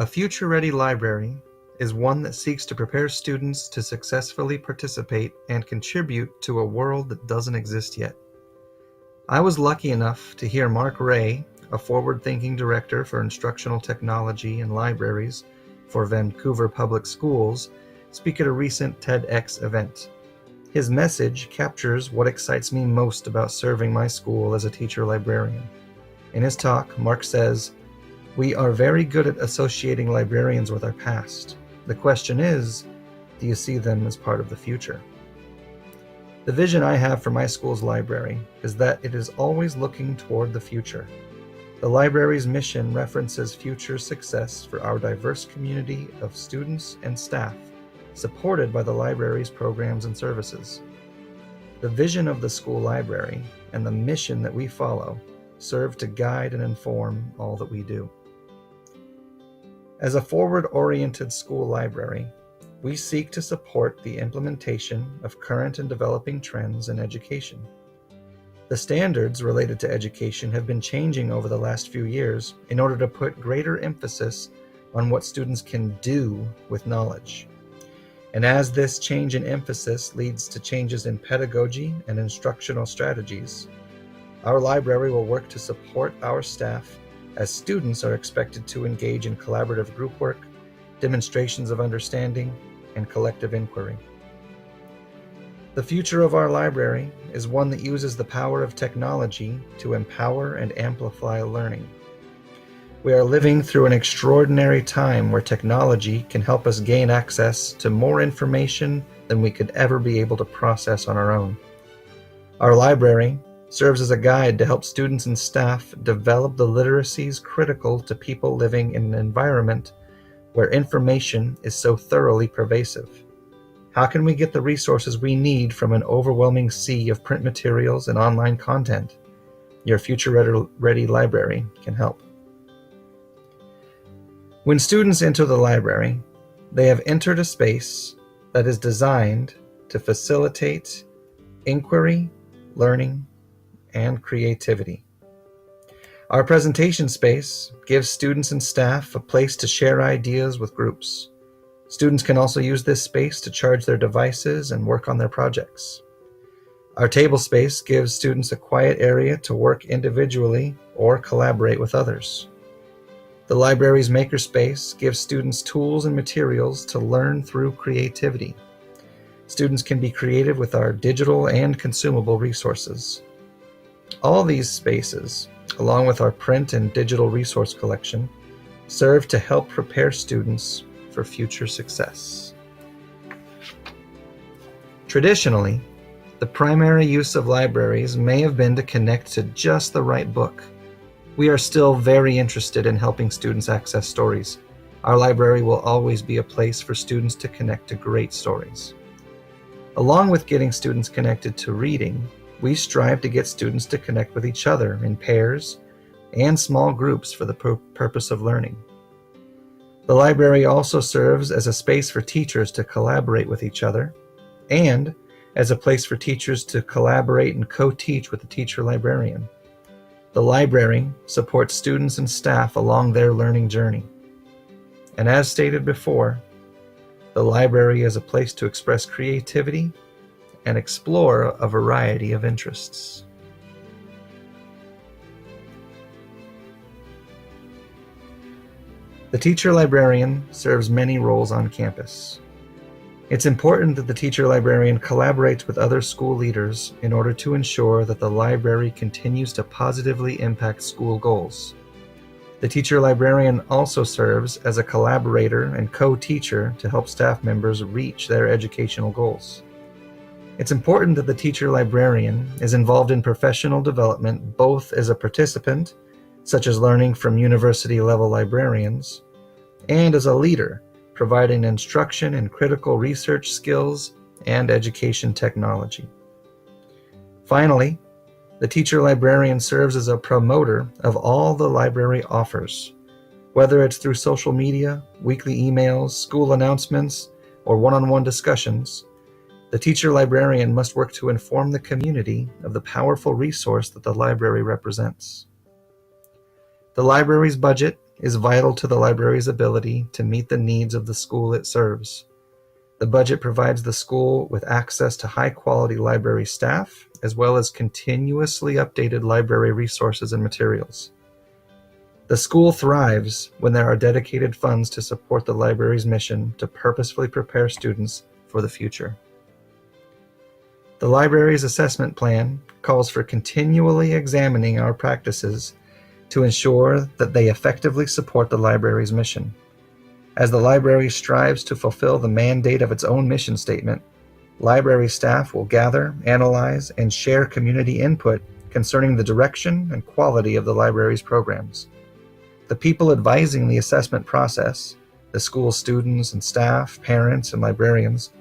A future-ready library is one that seeks to prepare students to successfully participate and contribute to a world that doesn't exist yet. I was lucky enough to hear Mark Ray, a forward-thinking director for instructional technology and libraries for Vancouver Public Schools, speak at a recent TEDx event. His message captures what excites me most about serving my school as a teacher librarian. In his talk, Mark says, "We are very good at associating librarians with our past. The question is, do you see them as part of the future?" The vision I have for my school's library is that it is always looking toward the future. The library's mission references future success for our diverse community of students and staff, supported by the library's programs and services. The vision of the school library and the mission that we follow serve to guide and inform all that we do. As a forward-oriented school library, we seek to support the implementation of current and developing trends in education. The standards related to education have been changing over the last few years in order to put greater emphasis on what students can do with knowledge. And as this change in emphasis leads to changes in pedagogy and instructional strategies, our library will work to support our staff as students are expected to engage in collaborative group work, demonstrations of understanding, and collective inquiry. The future of our library is one that uses the power of technology to empower and amplify learning. We are living through an extraordinary time where technology can help us gain access to more information than we could ever be able to process on our own. Our library serves as a guide to help students and staff develop the literacies critical to people living in an environment where information is so thoroughly pervasive. How can we get the resources we need from an overwhelming sea of print materials and online content? Your future-ready library can help. When students enter the library, they have entered a space that is designed to facilitate inquiry, learning, and creativity. Our presentation space gives students and staff a place to share ideas with groups. Students can also use this space to charge their devices and work on their projects. Our table space gives students a quiet area to work individually or collaborate with others. The library's makerspace gives students tools and materials to learn through creativity. Students can be creative with our digital and consumable resources. All these spaces, along with our print and digital resource collection, serve to help prepare students for future success. Traditionally, the primary use of libraries may have been to connect to just the right book. We are still very interested in helping students access stories. Our library will always be a place for students to connect to great stories. Along with getting students connected to reading, we strive to get students to connect with each other in pairs and small groups for the purpose of learning. The library also serves as a space for teachers to collaborate with each other and as a place for teachers to collaborate and co-teach with the teacher librarian. The library supports students and staff along their learning journey. And as stated before, the library is a place to express creativity and explore a variety of interests. The teacher librarian serves many roles on campus. It's important that the teacher librarian collaborates with other school leaders in order to ensure that the library continues to positively impact school goals. The teacher librarian also serves as a collaborator and co-teacher to help staff members reach their educational goals. It's important that the teacher librarian is involved in professional development both as a participant, such as learning from university-level librarians, and as a leader, providing instruction in critical research skills and education technology. Finally, the teacher librarian serves as a promoter of all the library offers, whether it's through social media, weekly emails, school announcements, or one-on-one discussions. The teacher librarian must work to inform the community of the powerful resource that the library represents. The library's budget is vital to the library's ability to meet the needs of the school it serves. The budget provides the school with access to high-quality library staff, as well as continuously updated library resources and materials. The school thrives when there are dedicated funds to support the library's mission to purposefully prepare students for the future. The library's assessment plan calls for continually examining our practices to ensure that they effectively support the library's mission. As the library strives to fulfill the mandate of its own mission statement, library staff will gather, analyze, and share community input concerning the direction and quality of the library's programs. The people advising the assessment process, the school students and staff, parents, and librarians,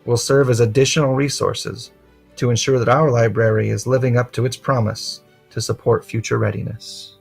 will serve as additional resources to ensure that our library is living up to its promise to support future readiness.